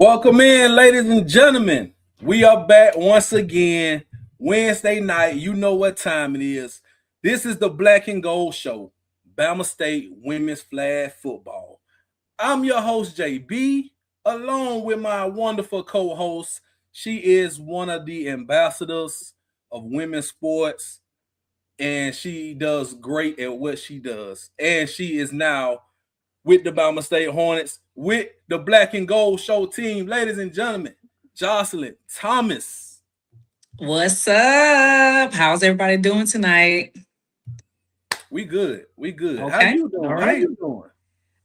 Welcome in, ladies and gentlemen. We are back once again, Wednesday night. You know what time it is. This is the Black and Gold Show, Bama State Women's Flag Football. I'm your host, JB, along with my wonderful co-host. She is one of the ambassadors of women's sports, and she does great at what she does. And she is now with the Bama State Hornets, with the Black and Gold Show team. Ladies and gentlemen, Jocelyn Thomas. What's up? How's everybody doing tonight? We good. Okay. How you doing? All right. How you doing?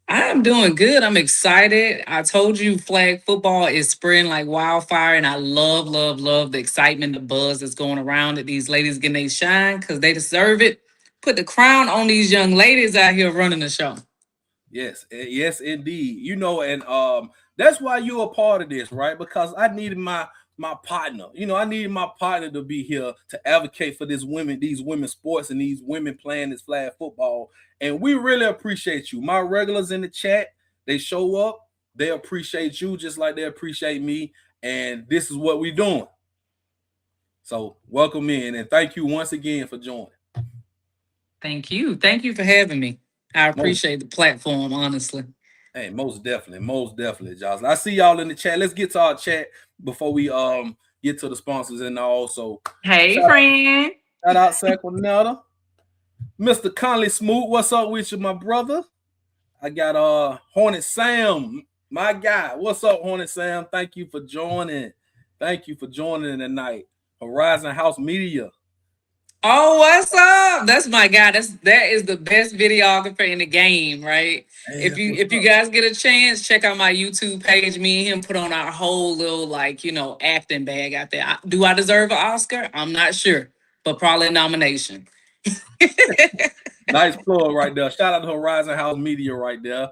I'm doing good. I'm excited. I told you flag football is spreading like wildfire, and I love the excitement, the buzz that's going around that these ladies getting they shine because they deserve it. Put the crown on these young ladies out here running the show. Yes, indeed. You know, and that's why you're a part of this, right? Because I needed my partner. You know, I needed my partner to be here to advocate for these women's sports and these women playing this flag football. And we really appreciate you. My regulars in the chat, they show up. They appreciate you just like they appreciate me. And this is what we're doing. So welcome in, and thank you once again for joining. Thank you. Thank you for having me. I appreciate the platform, honestly. Hey, most definitely, Jocelyn. I see y'all in the chat. Let's get to our chat before we get to the sponsors and also. Hey, friend. Shout out Sacramento. Mr. Conley Smoot, what's up with you, my brother? I got Hornet Sam, my guy. What's up, Hornet Sam? Thank you for joining. Thank you for joining tonight. Horizon House Media. Oh, what's up? That's my guy. That is the best videographer in the game, right? Hey, if you guys get a chance, check out my YouTube page. Me and him put on our whole little acting bag out there. Do I deserve an Oscar? I'm not sure, but probably a nomination. Nice plug right there. Shout out to Horizon House Media right there.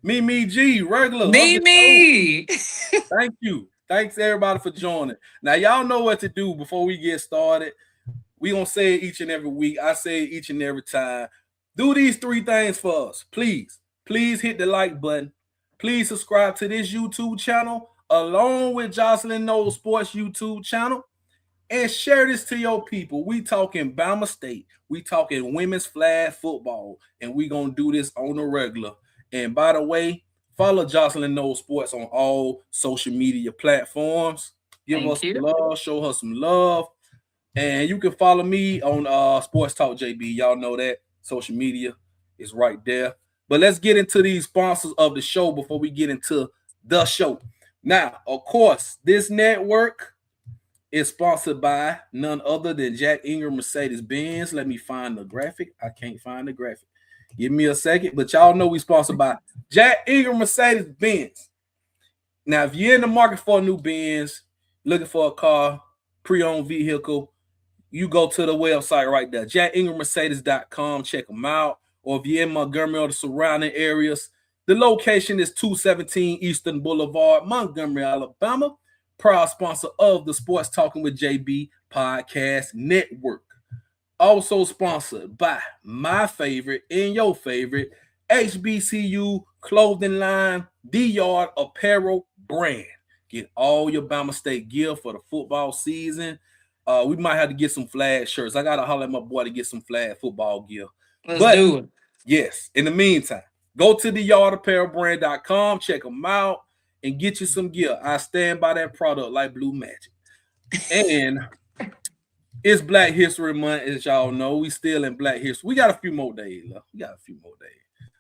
Me G, regular. Me. Thank you. Thanks everybody for joining. Now y'all know what to do before we get started. We gonna say it each and every week. I say it each and every time. Do these three things for us, please. Please hit the like button. Please subscribe to this YouTube channel along with Jocelyn Knows Sports YouTube channel, and share this to your people. We talking Bama State. We talking women's flag football, and we gonna do this on the regular. And by the way, follow Jocelyn Knows Sports on all social media platforms. Give us some love. Show her some love. And you can follow me on Sports Talk JB. Y'all know that. Social media is right there. But let's get into these sponsors of the show before we get into the show. Now, of course, this network is sponsored by none other than Jack Ingram Mercedes-Benz. Let me find the graphic. I can't find the graphic. Give me a second. But y'all know we sponsored by Jack Ingram Mercedes-Benz. Now, if you're in the market for a new Benz, looking for a car, pre-owned vehicle, you go to the website right there, jackingrammercedes.com. Check them out. Or if you're in Montgomery or the surrounding areas, the location is 217 Eastern Boulevard, Montgomery, Alabama. Proud sponsor of the Sports Talking with JB Podcast Network. Also sponsored by my favorite and your favorite HBCU clothing line, The Yard Apparel brand. Get all your Bama State gear for the football season. We might have to get some flag shirts. I got to holler at my boy to get some flag football gear. Let's do it. Yes, in the meantime, go to theyardapparelbrand.com, check them out, and get you some gear. I stand by that product like blue magic. And it's Black History Month, as y'all know. We still in Black History. We got a few more days left.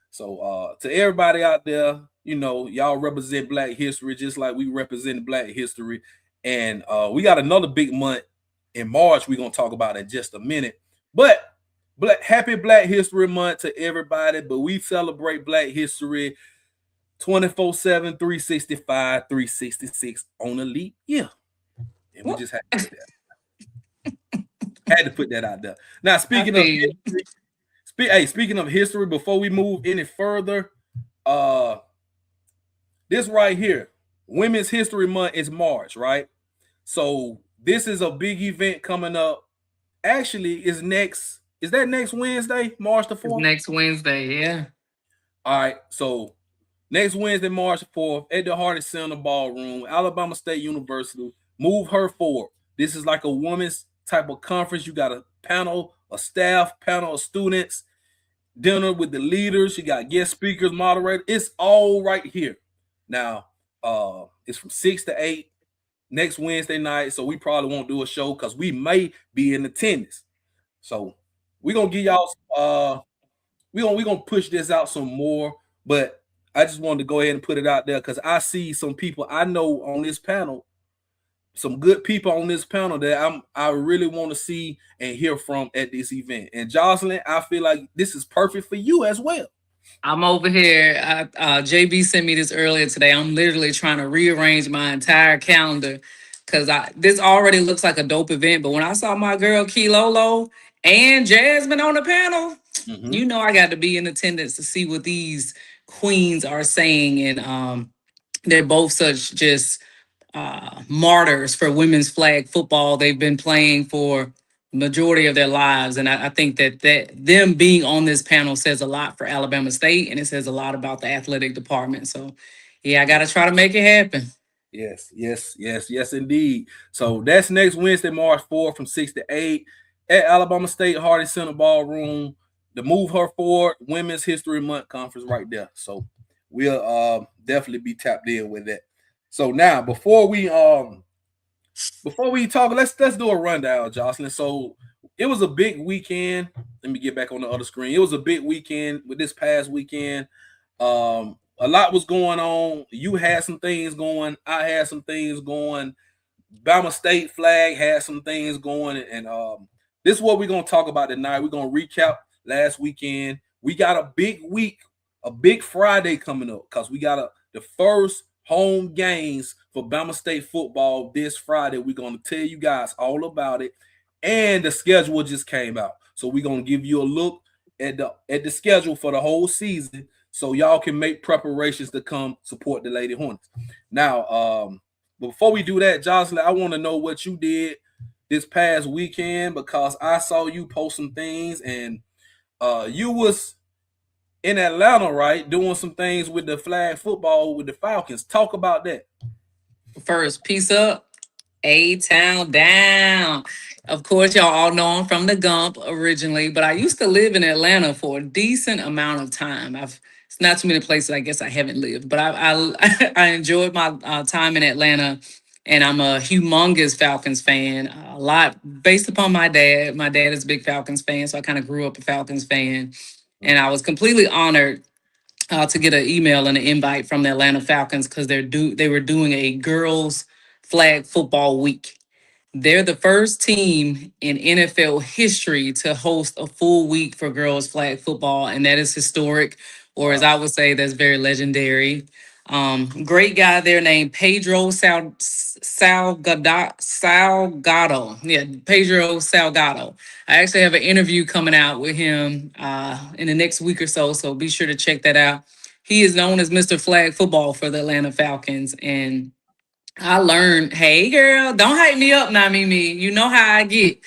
So to everybody out there, you know, y'all represent Black history just like we represent Black history. And we got another big month in March we're going to talk about in just a minute. But happy Black History Month to everybody. But we celebrate Black history 24/7, 365, 366 on a leap year. And we just had to put that out there. Now, speaking of history, before we move any further, this right here, Women's History Month is March, right? So this is a big event coming up. Actually, is that next Wednesday, March the 4th? Next Wednesday, yeah. All right, so Next Wednesday, March 4th, at the Hornets Center Ballroom, Alabama State University. Move her forward. This is like a women's type of conference. You got a panel, a staff, panel of students, dinner with the leaders. You got guest speakers, moderators. It's all right here. Now, it's from 6 to 8 next Wednesday night. So we probably won't do a show because we may be in attendance. So we're gonna give y'all we gonna push this out some more, but I just wanted to go ahead and put it out there because I see some people I know on this panel, some good people on this panel that I really want to see and hear from at this event. And Jocelyn, I feel like this is perfect for you as well. I'm over here. JB sent me this earlier today. I'm literally trying to rearrange my entire calendar because this already looks like a dope event. But when I saw my girl Kilolo and Jasmine on the panel, you know I got to be in attendance to see what these queens are saying. And they're both such just martyrs for women's flag football. They've been playing for majority of their lives, and I think that them being on this panel says a lot for Alabama State, and it says a lot about the athletic department. So, yeah, I got to try to make it happen. Yes, indeed. So that's next Wednesday, March 4th from 6 to 8 at Alabama State Hardy Center Ballroom. The Move Her Forward Women's History Month conference right there. So we'll definitely be tapped in with that. So now before we talk, let's do a rundown, Jocelyn. So it was a big weekend. Let me get back on the other screen. It was a big weekend with this past weekend. A lot was going on. You had some things going. I had some things going. Bama State flag had some things going. And this is what we're going to talk about tonight. We're going to recap last weekend. We got a big week, a big Friday coming up because we got the first home games for Bama State football this Friday. We're going to tell you guys all about it. And the schedule just came out. So we're going to give you a look at the schedule for the whole season so y'all can make preparations to come support the Lady Hornets. Now, before we do that, Jocelyn, I want to know what you did this past weekend because I saw you post some things and you was in Atlanta, right, doing some things with the flag football with the Falcons. Talk about that. First, peace up. A-Town down. Of course, y'all all know I'm from the Gump originally, but I used to live in Atlanta for a decent amount of time. It's not too many places I guess I haven't lived, but I enjoyed my time in Atlanta, and I'm a humongous Falcons fan. A lot based upon my dad. My dad is a big Falcons fan, so I kind of grew up a Falcons fan, and I was completely honored to get an email and an invite from the Atlanta Falcons because they were doing a girls flag football week. They're the first team in NFL history to host a full week for girls flag football, and that is historic, or as I would say, that's very legendary. Great guy there named Pedro Salgado. Yeah, Pedro Salgado. I actually have an interview coming out with him in the next week or so, so be sure to check that out. He is known as Mr. Flag Football for the Atlanta Falcons, and I learned, hey girl, don't hype me up now, Mimi. You know how I get.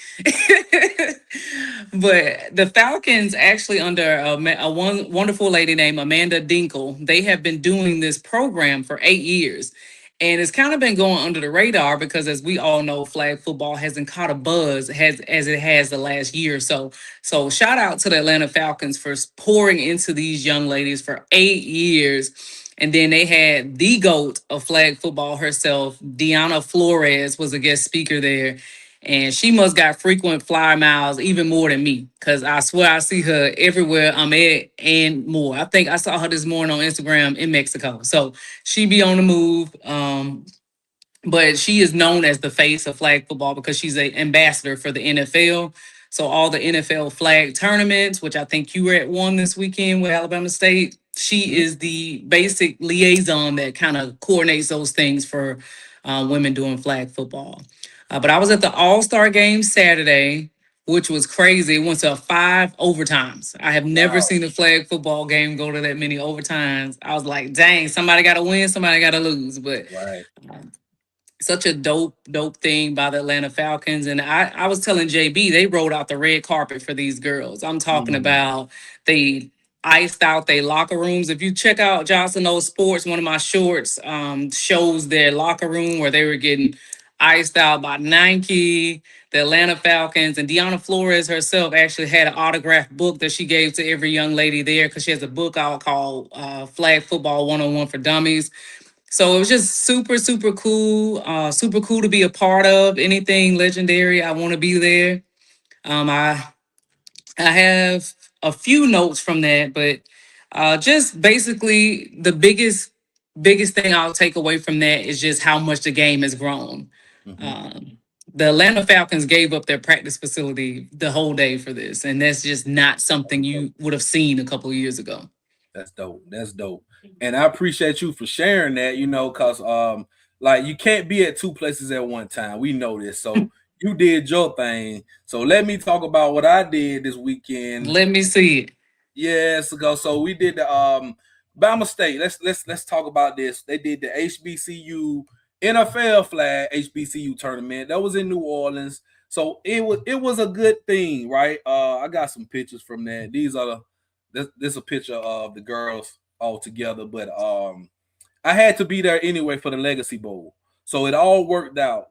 But the Falcons actually under a wonderful lady named Amanda Dinkle, they have been doing this program for 8 years. And it's kind of been going under the radar because, as we all know, flag football hasn't caught a buzz as it has the last year or so. So shout out to the Atlanta Falcons for pouring into these young ladies for 8 years. And then they had the GOAT of flag football herself, Deanna Flores, was a guest speaker there. And she must got frequent flyer miles, even more than me, because I swear I see her everywhere I'm at and more. I think I saw her this morning on Instagram in Mexico. So she be on the move. But she is known as the face of flag football because she's an ambassador for the NFL. So all the NFL flag tournaments, which I think you were at one this weekend with Alabama State, she is the basic liaison that kind of coordinates those things for women doing flag football. But I was at the All-Star game Saturday, which was crazy. It went to 5 overtimes. I have never seen a flag football game go to that many overtimes. I was like, dang, somebody got to win, somebody got to lose. But such a dope thing by the Atlanta Falcons. And I was telling JB, they rolled out the red carpet for these girls. I'm talking about they iced out their locker rooms. If you check out Johnson O Sports, one of my shorts shows their locker room where they were getting iced out by Nike, the Atlanta Falcons, and Deanna Flores herself actually had an autographed book that she gave to every young lady there because she has a book out called Flag Football 101 for Dummies. So it was just super, super cool to be a part of. Anything legendary, I want to be there. I have a few notes from that, but just basically the biggest thing I'll take away from that is just how much the game has grown. Um, the Atlanta Falcons gave up their practice facility the whole day for this, and that's just not something you would have seen a couple of years ago. That's dope. That's dope. And I appreciate you for sharing that, because like you can't be at two places at one time. We know this. So you did your thing. So let me talk about what I did this weekend. Let me see it. Yes, ago. So we did the Bama State. Let's talk about this. They did the HBCU NFL flag HBCU tournament. That was in New Orleans. So it was a good thing, right? I got some pictures from that. These are this is a picture of the girls all together, but I had to be there anyway for the Legacy Bowl. So it all worked out.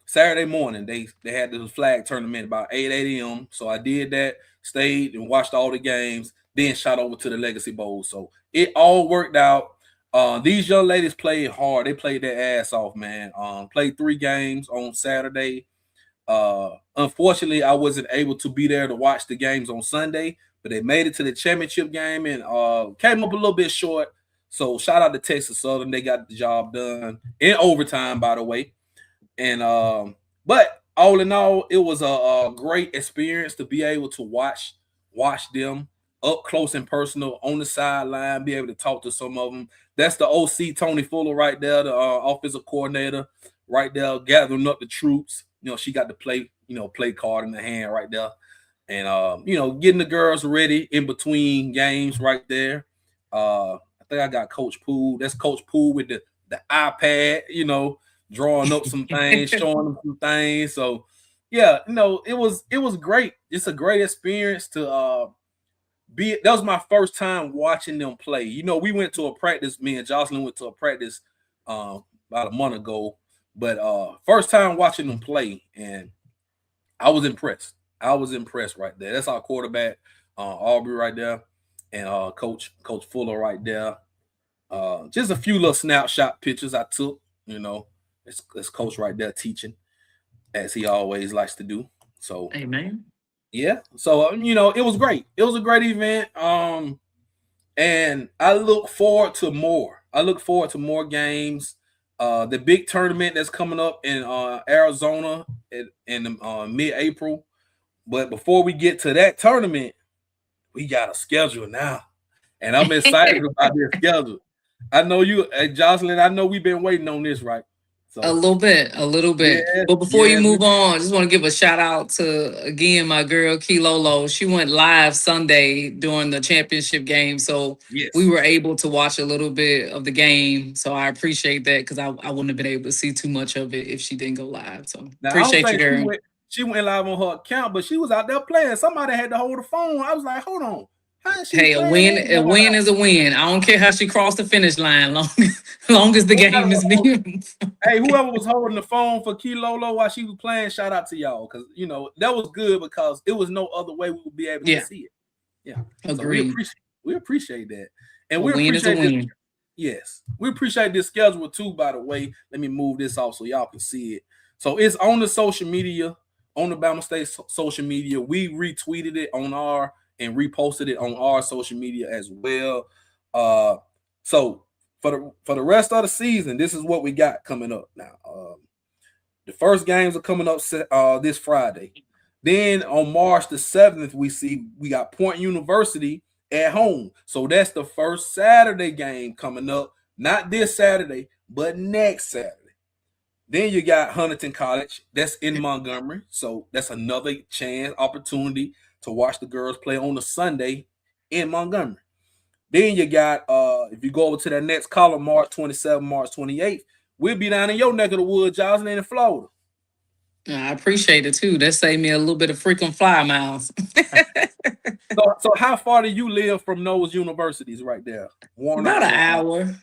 Saturday morning, they had the flag tournament about 8 a.m. So I did that, stayed and watched all the games, then shot over to the Legacy Bowl. So it all worked out. These young ladies played hard. They played their ass off, man. Played 3 games on Saturday. Unfortunately, I wasn't able to be there to watch the games on Sunday, but they made it to the championship game and came up a little bit short. So shout out to Texas Southern. They got the job done in overtime, by the way. And but all in all, it was a great experience to be able to watch them up close and personal on the sideline, be able to talk to some of them. That's the OC Tony Fuller right there, the offensive coordinator right there, gathering up the troops. She got to play card in the hand right there. And getting the girls ready in between games right there. I think I got Coach Poole. That's Coach Poole with the iPad, drawing up some things, showing them some things. So yeah, it was great. It's a great experience to that was my first time watching them play. We went to a practice, me and Jocelyn went to a practice about a month ago, but first time watching them play, and I was impressed. Right there. That's our quarterback, Aubrey right there, and Coach Fuller right there. Just a few little snapshot pictures I took, It's Coach right there teaching, as he always likes to do. So, amen. Yeah. So, it was great. It was a great event. And I look forward to more. I look forward to more games. The big tournament that's coming up in Arizona in mid-April. But before we get to that tournament, we got a schedule now. And I'm excited about this schedule. I know you, Jocelyn, I know we've been waiting on this, right? So, a little bit. Yeah, but before you move on, I just want to give a shout out to, again, my girl, Kilolo. She went live Sunday during the championship game. So we were able to watch a little bit of the game. So I appreciate that because I wouldn't have been able to see too much of it if she didn't go live. So now, appreciate you, girl. She went live on her account, but she was out there playing. Somebody had to hold the phone. I was like, hold on. Hey, a win is a win. I don't care how she crossed the finish line, long as the game is being. Hey, whoever was holding the phone for Kilolo while she was playing, shout out to y'all, because that was good because it was no other way we would be able to see it. Yeah, agreed. So we appreciate that, and we appreciate this. Yes, we appreciate this schedule too. By the way, let me move this off so y'all can see it. So it's on the social media, on the Bama State social media. We retweeted it on our and reposted it on our social media as well. So for the rest of the season, this is what we got coming up now. The first games are coming up this Friday. Then on March the 7th, we got Point University at home. So that's the first Saturday game coming up. Not this Saturday, but next Saturday. Then you got Huntington College. That's in Montgomery. So that's another opportunity to watch the girls play on a Sunday in Montgomery. Then you got, if you go over to that next column, March 27th, March 28th, we'll be down in your neck of the woods, Jasmine, in Florida. I appreciate it, too. That saved me a little bit of frequent flyer miles. So how far do you live from those universities right there? Warner About an and hour.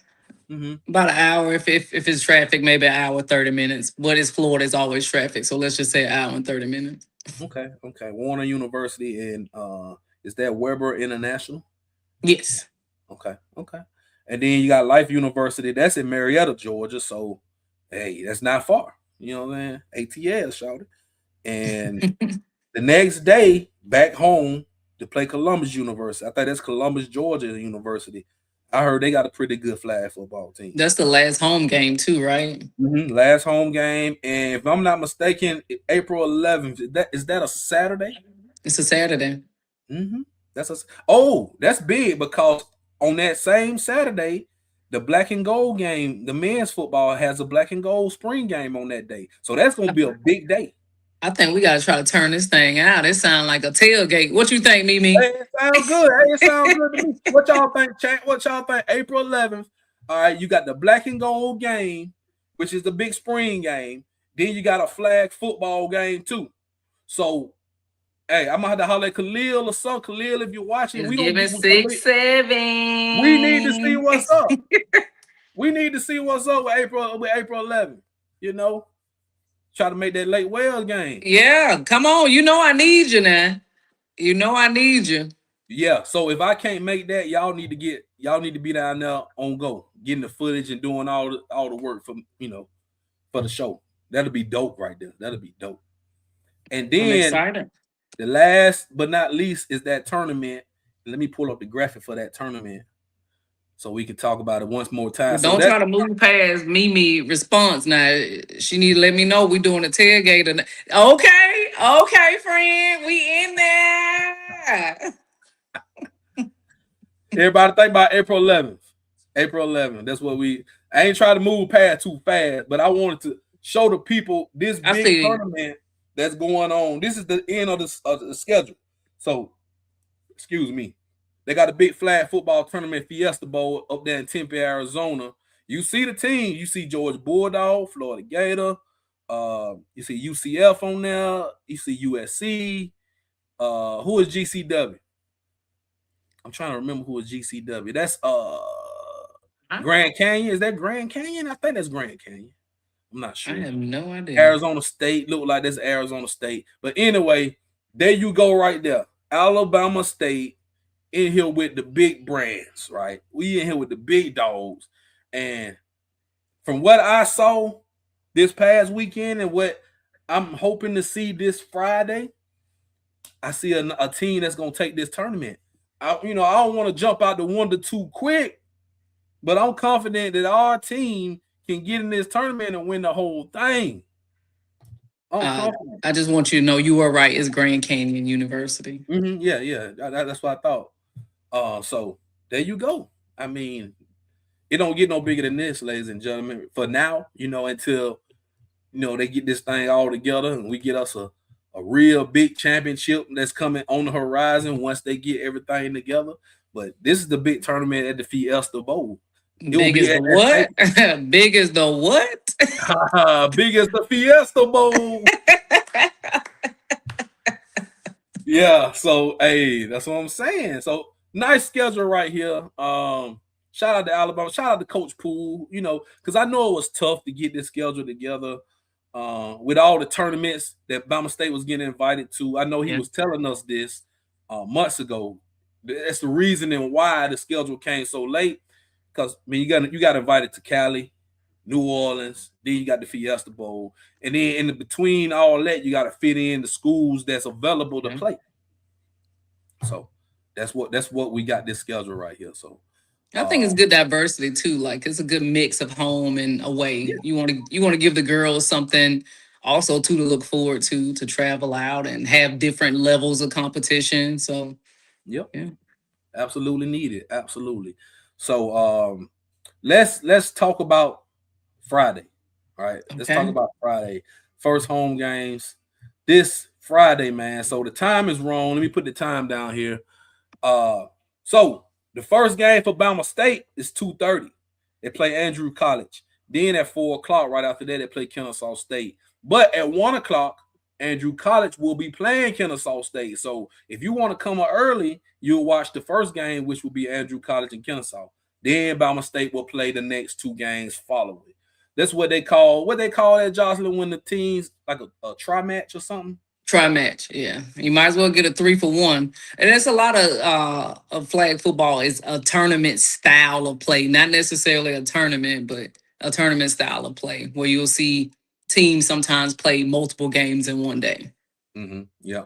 About an hour. If it's traffic, maybe an hour, 30 minutes. But it's Florida, it's always traffic. So let's just say an hour and 30 minutes. Okay. Warner University and is that Weber International? Yes. Okay. And then you got Life University, that's in Marietta, Georgia. So hey, that's not far. You know what I'm saying? ATL, shouted. And the next day, back home to play Columbus University. I think that's Columbus, Georgia University. I heard they got a pretty good flag football team. That's the last home game too, right? Last home game, and if I'm not mistaken, April 11th. Is that a Saturday? It's a Saturday. That's big because on that same Saturday, the black and gold game, the men's football has a black and gold spring game on that day. So that's gonna be a big day. I think we gotta try to turn this thing out. It sounds like a tailgate. What you think, Mimi? Hey, it sounds good. It sounds good to me. What y'all think, chat? What y'all think? April 11th. All right, you got the black and gold game, which is the big spring game. Then you got a flag football game too. So, hey, I'm gonna have to holler at Khalil or son. Khalil, if you're watching, we gonna give 6-7. We need to see what's up. We need to see what's up with April 11th. You know. Try to make that late Wells game. Yeah, come on. You know I need you now. You know I need you. Yeah. So if I can't make that, y'all need to be down there on go, getting the footage and doing all the work for for the show. That'll be dope right there. That'll be dope. And then the last but not least is that tournament. Let me pull up the graphic for that tournament so we can talk about it once more time. Don't try to move past Mimi response now. She need to let me know we doing a tailgate. Okay, friend, we in there. Everybody think about April 11th. April 11th. That's what I ain't trying to move past too fast, but I wanted to show the people this big tournament that's going on. This is the end of the schedule. So, excuse me. They got a big flag football tournament Fiesta Bowl up there in Tempe, Arizona. You see the team. You see Georgia Bulldog, Florida Gator. You see UCF on there. You see USC. Who is GCW? I'm trying to remember who is GCW. That's Grand Canyon. Is that Grand Canyon? I think that's Grand Canyon. I'm not sure. I have no idea. Arizona State. Look like that's Arizona State. But anyway, there you go right there. Alabama State. In here with the big brands, right? We in here with the big dogs. And from what I saw this past weekend and what I'm hoping to see this Friday, I see a team that's going to take this tournament. I don't want to jump out the window too quick, but I'm confident that our team can get in this tournament and win the whole thing. I just want you to know you were right. It's Grand Canyon University. Yeah. That's what I thought. So there you go. I mean, it don't get no bigger than this, ladies and gentlemen. For now, until they get this thing all together and we get us a real big championship that's coming on the horizon once they get everything together. But this is the big tournament at the Fiesta Bowl. Big as the what? Big as the what? Big as the Fiesta Bowl. Yeah. So hey, that's what I'm saying. So. Nice schedule right here. Shout out to Alabama. Shout out to Coach Poole, because I know it was tough to get this schedule together with all the tournaments that Bama State was getting invited to. I know he was telling us this months ago. That's the reasoning why the schedule came so late, because you got invited to Cali, New Orleans, then you got the Fiesta Bowl, and then in between all that, you got to fit in the schools that's available to play. So. That's what we got this schedule right here. So I think it's good diversity too. Like it's a good mix of home and away. Yeah. You want to give the girls something also to look forward to travel out and have different levels of competition. So yeah, absolutely needed. Absolutely. So let's talk about Friday. All right. Okay. Let's talk about Friday. First home games this Friday, man. So the time is wrong. Let me put the time down here. So the first game for Bama State is 2:30. They play Andrew College. Then at 4:00, right after that, they play Kennesaw State. But at 1:00 Andrew College will be playing Kennesaw State. So if you want to come early, you'll watch the first game, which will be Andrew College and Kennesaw. Then Bama State will play the next 2 games following. That's what they call that, Jocelyn, when the teams like a tri match or something. Try match, yeah. You might as well get a 3-for-1. And there's a lot of flag football is a tournament style of play, not necessarily a tournament, but a tournament style of play where you'll see teams sometimes play multiple games in one day. Yeah,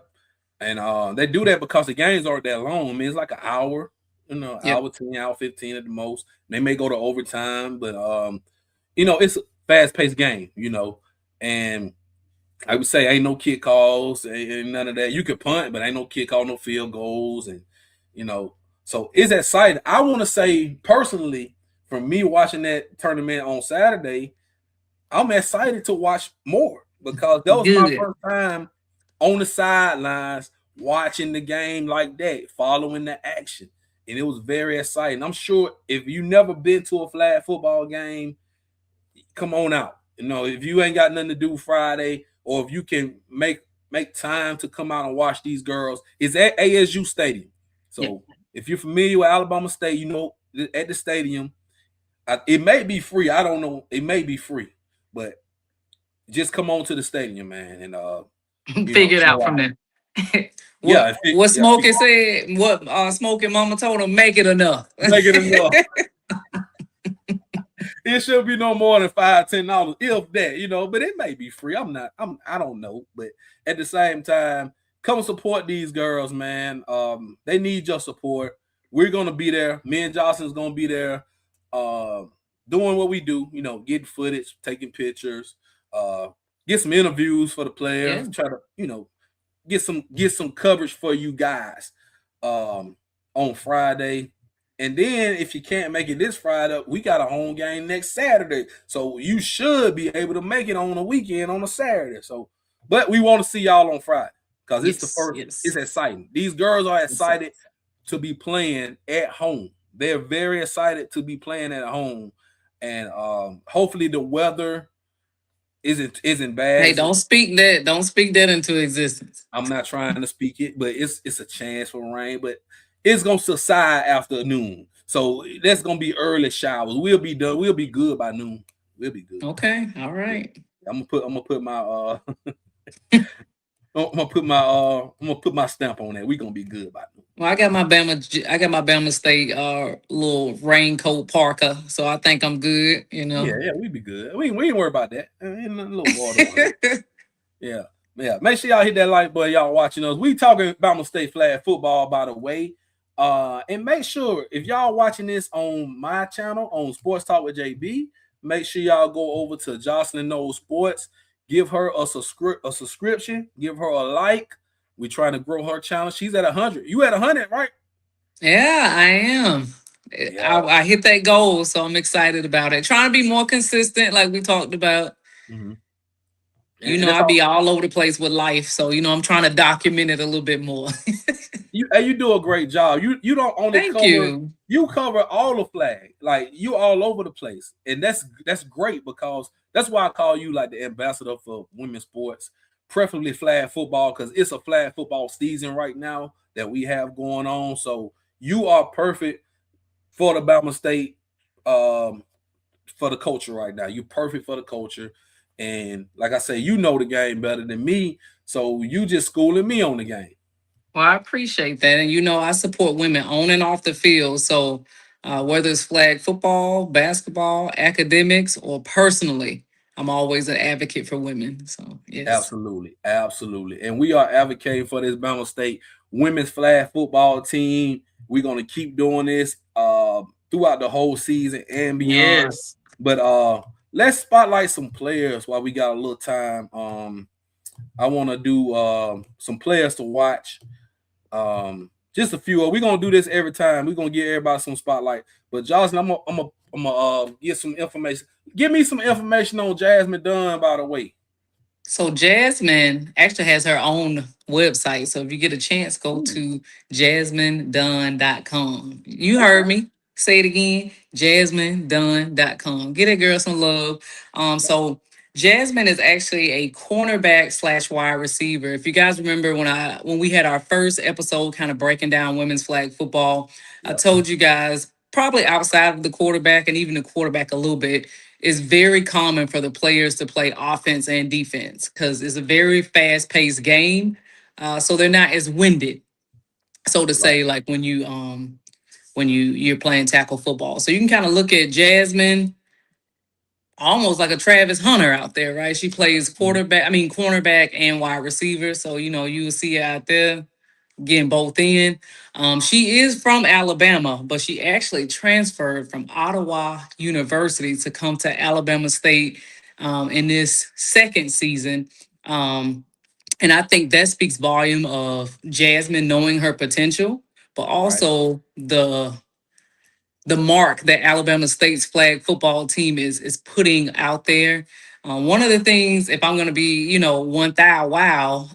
and they do that because the games aren't that long. I mean, it's like an hour, hour 10, hour 15 at the most. They may go to overtime, but it's a fast-paced game, and I would say ain't no kick calls, ain't none of that. You could punt, but ain't no kick call, no field goals, and so it's exciting. I want to say personally, for me watching that tournament on Saturday, I'm excited to watch more because that was my first time on the sidelines watching the game like that, following the action, and it was very exciting. I'm sure if you never been to a flag football game, come on out. If you ain't got nothing to do Friday, or if you can make time to come out and watch these girls, it's at ASU Stadium. So if you're familiar with Alabama State, at the stadium, it may be free. I don't know. It may be free, but just come on to the stadium, man, and figure it out from there. What Smokey said, what Smokey Mama told him, make it enough. Make it enough. It should be no more than $5-10, if that, but it may be free. I don't know. But at the same time, come support these girls, man. They need your support. We're gonna be there. Me and Johnson's gonna be there, doing what we do, getting footage, taking pictures, get some interviews for the players, try to, get some coverage for you guys on Friday. And then if you can't make it this Friday, we got a home game next Saturday. So you should be able to make it on a weekend on a Saturday. So, but we want to see y'all on Friday because it's the first. It's exciting. These girls are excited to be playing at home. They're very excited to be playing at home, and hopefully the weather isn't bad. Hey, don't speak that into existence. I'm not trying to speak it, but it's a chance for rain, but it's gonna subside after noon. So that's gonna be early showers. We'll be done. We'll be good by noon. We'll be good. Okay, all right. I'm gonna put my I'm gonna put my stamp on that. We're gonna be good by noon. Well, I got my Bama State little raincoat parka, so I think I'm good. Yeah, we be good. We ain't worry about that. Ain't nothing little water. Yeah. Make sure y'all hit that like button. Y'all watching us. We talking Bama State flag football, by the way. And make sure if y'all watching this on my channel on Sports Talk with JB, make sure y'all go over to Jocelyn Knows Sports. Give her a subscription. Give her a like. We're trying to grow her channel. She's at 100. You at 100, right? Yeah, I am. Yeah. I hit that goal, so I'm excited about it. Trying to be more consistent, like we talked about. Mm-hmm. I be all over the place with life, so I'm trying to document it a little bit more. You do a great job. You don't only cover you cover all the flag, like you all over the place, and that's great because that's why I call you like the ambassador for women's sports, preferably flag football, because it's a flag football season right now that we have going on. So you are perfect for the Bama State, for the culture right now. You're perfect for the culture. And like I say, you know the game better than me, so you just schooling me on the game. Well, I appreciate that. And, I support women on and off the field. So whether it's flag football, basketball, academics, or personally, I'm always an advocate for women. So, yes. Absolutely. And we are advocating for this Bama State women's flag football team. We're going to keep doing this throughout the whole season and beyond. Yes. But let's spotlight some players while we got a little time. I want to do some players to watch. Just a few. We're gonna do this every time. We're gonna give everybody some spotlight. But Jocelyn, I'm gonna get some information. Give me some information on Jasmine Dunn, by the way. So Jasmine actually has her own website. So if you get a chance, go to jasminedunn.com. You heard me. Say it again, jasminedunn.com. Get that girl some love. So Jasmine is actually a cornerback slash wide receiver. If you guys remember when we had our first episode kind of breaking down women's flag football, I Yep. told you guys probably outside of the quarterback and even the quarterback a little bit, it's very common for the players to play offense and defense because it's a very fast paced game. So they're not as winded, so to Right. say, like when you're playing tackle football. So you can kind of look at Jasmine almost like a Travis Hunter out there, right? She plays cornerback and wide receiver. So, you'll see her out there getting both in. She is from Alabama, but she actually transferred from Ottawa University to come to Alabama State in this second season. And I think that speaks volume of Jasmine knowing her potential, but Right. also the mark that Alabama State's flag football team is putting out there. One of the things, if I'm going to be, one thou wow,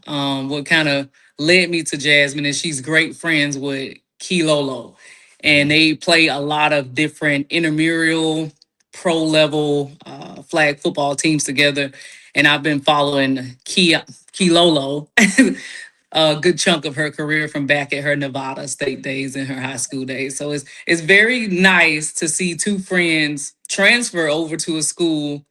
what kind of led me to Jasmine is she's great friends with Kilolo, and Mhm. they play a lot of different intramural, pro level flag football teams together. And I've been following Kilolo a good chunk of her career from back at her Nevada State days and her high school days. So it's very nice to see two friends transfer over to a school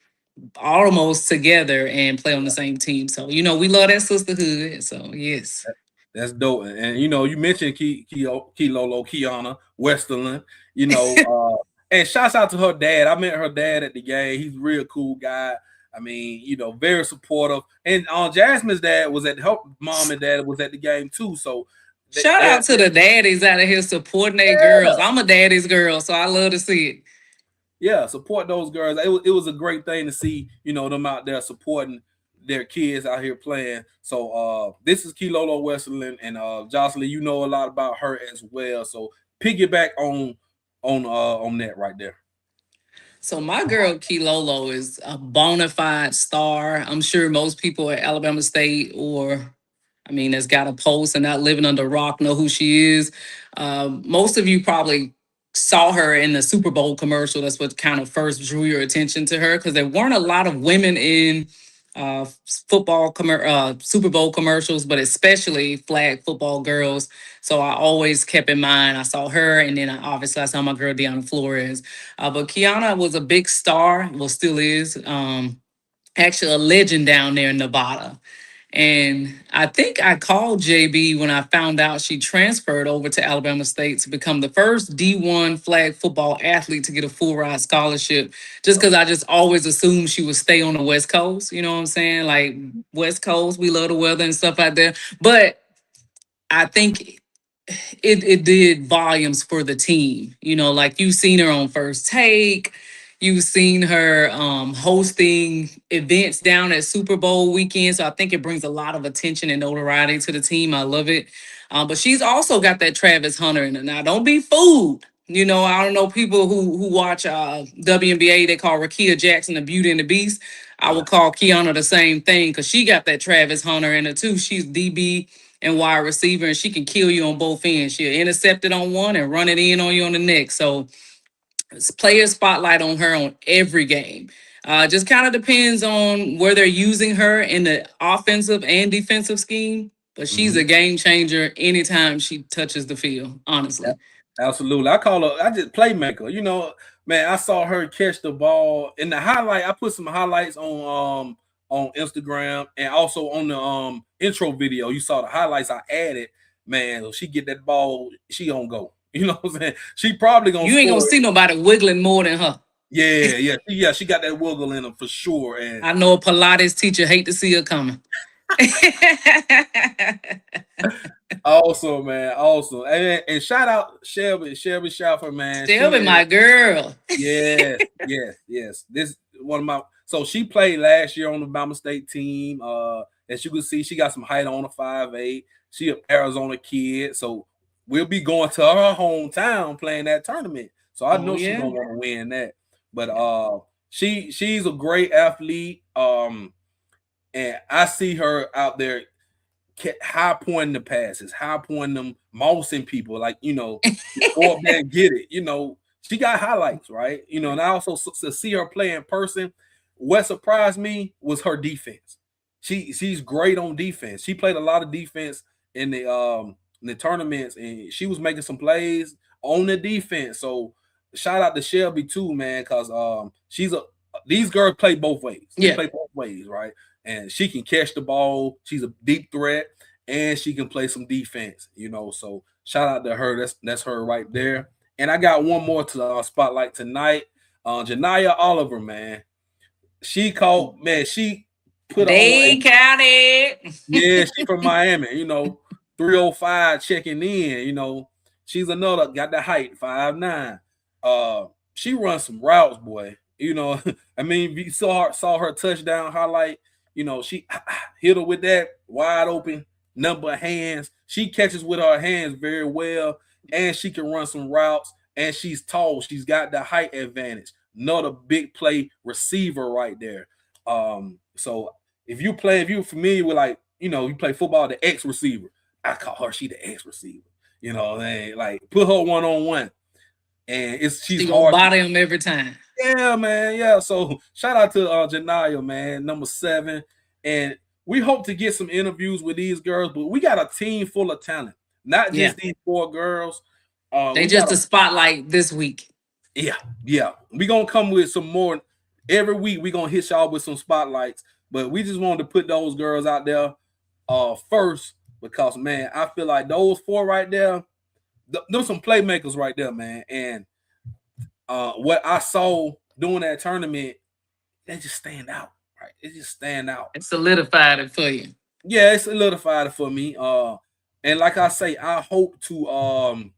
almost together and play on the same team. So we love that sisterhood. So yes. That's dope. And you mentioned Lolo, Kiana, Westerlund, you know, and shouts out to her dad. I met her dad at the game. He's a real cool guy. I mean, very supportive. And Jasmine's dad was her mom and dad was at the game too. So Shout out to the daddies out of here supporting their girls. I'm a daddy's girl, so I love to see it. Yeah, support those girls. It was a great thing to see, them out there supporting their kids out here playing. So this is Kilolo Westerland and Jocelyn, you know a lot about her as well. So piggyback on that right there. So my girl Kilolo is a bona fide star. I'm sure most people at Alabama State has got a post and not living under a rock know who she is. Most of you probably saw her in the Super Bowl commercial. That's what kind of first drew your attention to her because there weren't a lot of women in Super Bowl commercials, but especially flag football girls. So I always kept in mind, I saw her, and then obviously I saw my girl Deanna Flores. But Kiana was a big star, well, still is. Actually, a legend down there in Nevada. And I think I called JB when I found out she transferred over to Alabama State to become the first D1 flag football athlete to get a full ride scholarship, just because I just always assumed she would stay on the West Coast. You know what I'm saying? Like, West Coast, we love the weather and stuff out there. But I think it did volumes for the team. Like you've seen her on First Take, you've seen her hosting events down at Super Bowl weekend. So I think it brings a lot of attention and notoriety to the team. I love it. But she's also got that Travis Hunter in her. Now, don't be fooled. I don't know people who watch WNBA. They call Rakia Jackson the Beauty and the Beast. I would call Kiana the same thing because she got that Travis Hunter in her too. She's DB and wide receiver, and she can kill you on both ends. She'll intercept it on one and run it in on you on the next. So it's player spotlight on her on every game. Just kind of depends on where they're using her in the offensive and defensive scheme. But she's a game changer anytime she touches the field, honestly. Absolutely. I just playmaker. Man, I saw her catch the ball in the highlight. I put some highlights on Instagram and also on the intro video. You saw the highlights I added. Man, she get that ball, she gonna go. You know what I'm saying? She probably gonna You ain't gonna score. see nobody wiggling more than her. Yeah. She got that wiggle in her for sure. And I know a Pilates teacher hate to see her coming. awesome, man. Awesome. And shout out Shelby Shaffer, man. Shelby, my girl. Yes. This one of my so she played last year on the Bama State team. As you can see, she got some height on a 5'8". She an Arizona kid. So we'll be going to her hometown playing that tournament. So I know she's gonna want to win that. But she's a great athlete. And I see her out there high pointing the passes, high pointing them, mousing people, like, go up there and get it. She got highlights, right? And I also to see her play in person, what surprised me was her defense. She's great on defense. She played a lot of defense in the tournaments, and she was making some plays on the defense. So shout out to Shelby too, man, because these girls play both ways. They play both ways, right? And she can catch the ball. She's a deep threat, and she can play some defense. So shout out to her. That's her right there. And I got one more to spotlight tonight. Janiyah Oliver, man. She called, man. She put Dade County. Yeah, she from Miami. 305 checking in. She's another got the height 5'9". She runs some routes, boy. I mean, you saw her touchdown highlight. She hit her with that wide open number of hands. She catches with her hands very well, and she can run some routes. And she's tall. She's got the height advantage. Another big play receiver right there. So if you're familiar with you play football, the X receiver. I call her she the X receiver. Like put her one-on-one. And she's gonna body him every time. Yeah, man. Yeah. So shout out to Janiyah, man, number 7. And we hope to get some interviews with these girls, but we got a team full of talent. Not just these 4 girls. They just a spotlight this week. Yeah. We're gonna come with some more every week. We're gonna hit y'all with some spotlights, but we just wanted to put those girls out there first because, man, I feel like those 4 right there, there's some playmakers right there, man. And what I saw during that tournament, they just stand out, right? It just stand out. It solidified it for you. Yeah, it solidified it for me. And like I say, I hope to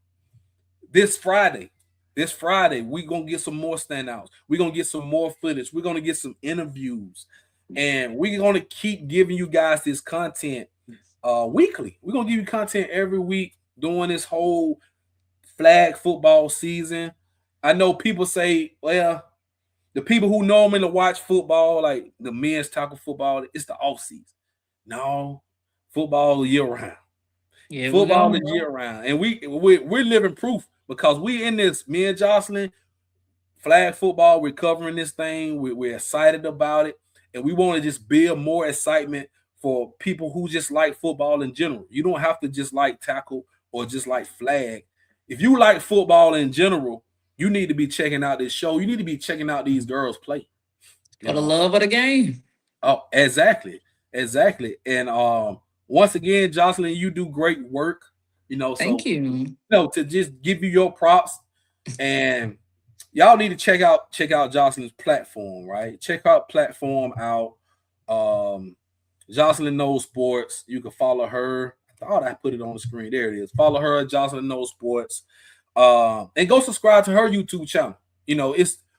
this Friday, we're going to get some more standouts. We're going to get some more footage. We're going to get some interviews. And we're going to keep giving you guys this content weekly. We're going to give you content every week during this whole flag football season. I know people say, well, the people who normally watch football, like the men's tackle football, it's the off season. No, football year round. Yeah, football is year round. And we're living proof because we in this, me and Jocelyn, flag football, we're covering this thing. We're excited about it. And we want to just build more excitement for people who just like football in general. You don't have to just like tackle or just like flag. If you like football in general, you need to be checking out this show. You need to be checking out these girls play. For the love of the game. Oh, exactly. And once again, Jocelyn, you do great work. Thank you. To just give you your props, and y'all need to check out Jocelyn's platform, right? Check out platform out. Jocelyn Knows Sports. You can follow her. I thought I put it on the screen. There it is. Follow her, Jocelyn Knows Sports. And go subscribe to her YouTube channel.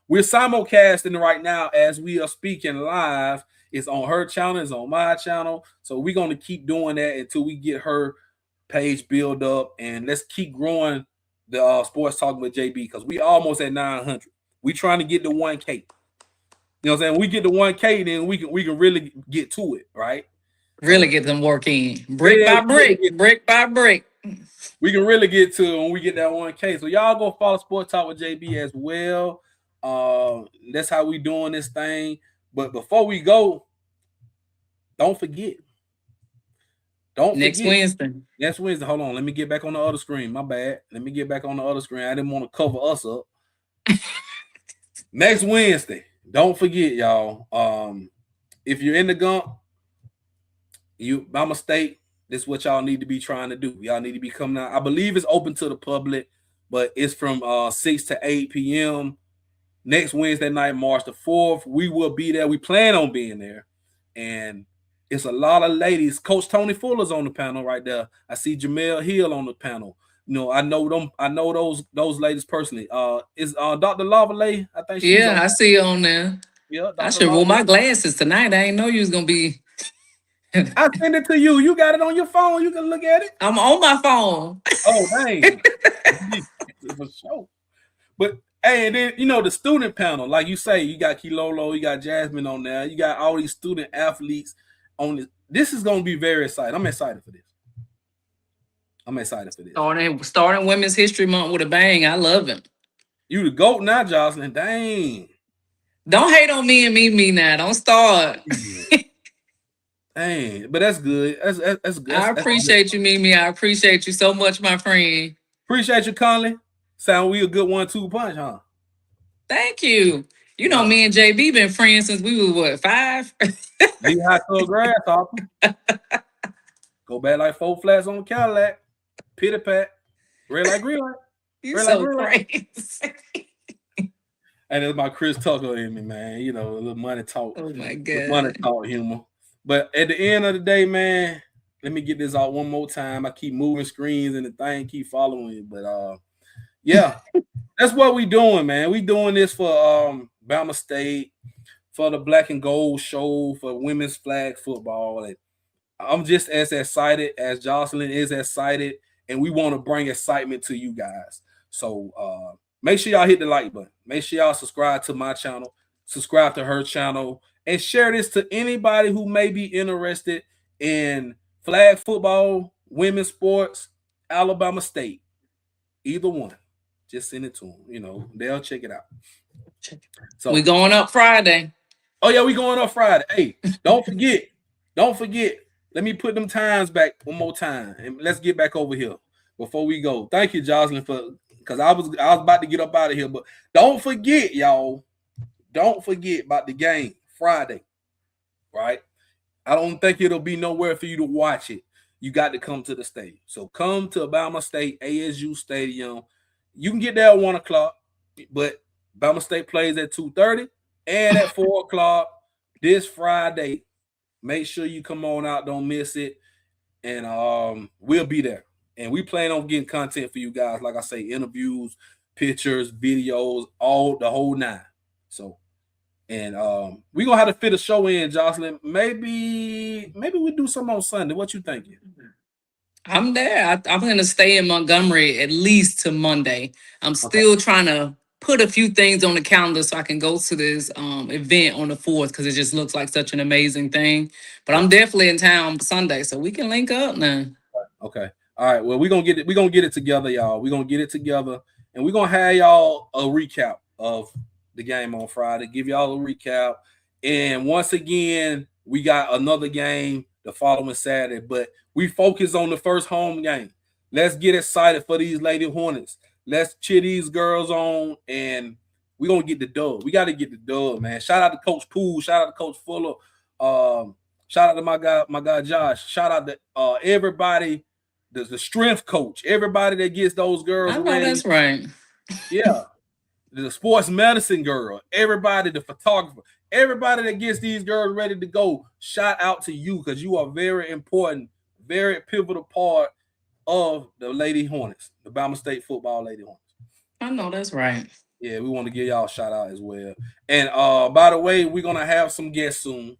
We're simulcasting right now as we are speaking live. It's on her channel, it's on my channel. So we're going to keep doing that until we get her page built up, and let's keep growing the Sports Talking with JB because we almost at 900. We trying to get to 1K. You know what I'm saying? We get to 1K, then we can really get to it, right? Really get them working brick by brick. We can really get to it when we get that 1K. So y'all go follow Sports Talk with JB as well. That's how we doing this thing. But before we go, don't forget. Next Wednesday. Hold on. Let me get back on the other screen. My bad. Let me get back on the other screen. I didn't want to cover us up. Next Wednesday. Don't forget, y'all. If you're in the Gump, Bama State, this is what y'all need to be trying to do. Y'all need to be coming out. I believe it's open to the public, but it's from 6 to 8 p.m. next Wednesday night, March the 4th. We will be there. We plan on being there. And it's a lot of ladies. Coach Tony Fuller's on the panel right there. I see Jamel Hill on the panel. I know them. I know those ladies personally. Is Dr. Lavallee? I think. I see you on there. Yeah, I should wear my glasses tonight. I didn't know you was gonna be. I send it to you. You got it on your phone. You can look at it. I'm on my phone. Oh, dang. For sure. But hey, and then the student panel, like you say, you got Kilolo, you got Jasmine on there, you got all these student athletes on this. This is gonna be very exciting. I'm excited for this. Starting Women's History Month with a bang. I love it. You the GOAT now, Jocelyn. Dang. Don't hate on me and me now. Don't start. Dang, but that's good. That's good. I appreciate you, Mimi. I appreciate you so much, my friend. Appreciate you, Conley. Sound we a good 1-2 punch, huh? Thank you. You know, me and JB been friends since we were what, 5? Be hot to grass, Hopper. Go back like 4 flats on Cadillac. Pitty pat. Red like green light. You so crazy. And it's my Chris Tucker in me, man. You know, a little money talk. Oh my God. Money talk humor. But at the end of the day, man, let me get this out one more time. I keep moving screens and the thing keep following it. But yeah, that's what we doing, man. We doing this for Bama State, for the Black and Gold show, for women's flag football. And I'm just as excited as Jocelyn is excited, and we want to bring excitement to you guys. So make sure y'all hit the like button. Make sure y'all subscribe to my channel, subscribe to her channel, and share this to anybody who may be interested in flag football, women's sports, Alabama State. Either one. Just send it to them. You know, they'll check it out. So we going up Friday. Oh, yeah, we going up Friday. Hey, don't forget. Don't forget. Let me put them times back one more time. And let's get back over here before we go. Thank you, Jocelyn, because I was about to get up out of here. But don't forget, y'all. Don't forget about the game Friday. Right? I don't think it'll be nowhere for you to watch it. You got to come to the stadium. So come to Bama State ASU Stadium. You can get there at 1 o'clock, but Bama State plays at 2:30 and at 4 o'clock this Friday. Make sure you come on out. Don't miss it. And we'll be there. And we plan on getting content for you guys. Like I say, interviews, pictures, videos, the whole 9. So, and we're going to have to fit a show in, Jocelyn. Maybe we do something on Sunday. What you thinking? I'm there. I'm going to stay in Montgomery at least to Monday. I'm still trying to put a few things on the calendar so I can go to this event on the 4th because it just looks like such an amazing thing. But I'm definitely in town Sunday, so we can link up now. Okay. All right. Well, we're gonna get it together, y'all. We're gonna get it together, and we're gonna have y'all a recap of the game on Friday. Give y'all a recap. And once again, we got another game the following Saturday, but we focus on the first home game. Let's get excited for these Lady Hornets. Let's cheer these girls on, and we're going to get the dub. We got to get the dub, man. Shout out to Coach Poole. Shout out to Coach Fuller. Shout out to my guy Josh. Shout out to everybody, the strength coach, everybody that gets those girls I know ready. That's right. Yeah. The sports medicine girl, everybody, the photographer, everybody that gets these girls ready to go. Shout out to you because you are very important, very pivotal part of the Lady Hornets, the Bama State football Lady Hornets. I know that's right. Yeah, we want to give y'all a shout out as well. And by the way, we're gonna have some guests soon,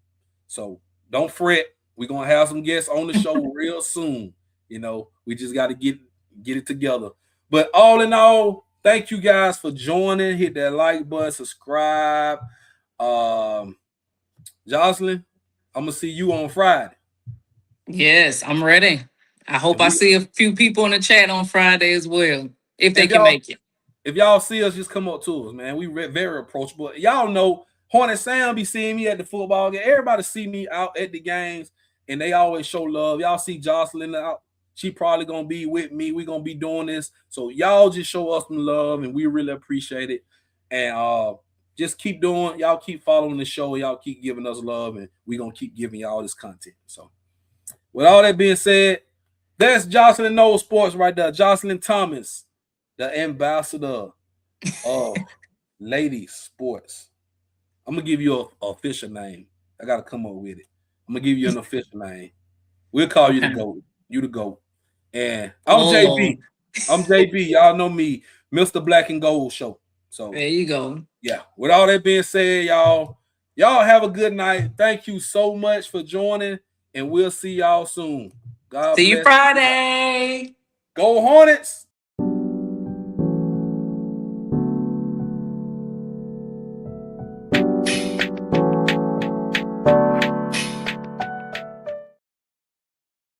so don't fret. We're gonna have some guests on the show real soon. You know, we just got to get it together. But all in all, thank you guys for joining. Hit that like button, subscribe. Jocelyn, I'm gonna see you on Friday. Yes, I'm ready. I hope I see a few people in the chat on Friday as well, if they can make it. If y'all see us, just come up to us, man. We very approachable. Y'all know Hornet Sam be seeing me at the football game. Everybody see me out at the games, and they always show love. Y'all see Jocelyn out. She probably going to be with me. We're going to be doing this. So y'all just show us some love, and we really appreciate it. And just keep doing. Y'all keep following the show. Y'all keep giving us love, and we're going to keep giving y'all this content. So with all that being said, that's Jocelyn Knowles Sports right there. Jocelyn Thomas, the ambassador of ladies sports. I'm going to give you an official name. I got to come up with it. I'm going to give you an official name. We'll call you the GOAT. You the GOAT. And I'm JB. I'm JB. Y'all know me, Mr. Black and Gold Show. So there you go. Yeah. With all that being said, y'all have a good night. Thank you so much for joining, and we'll see y'all soon. God see you Friday. Go Hornets.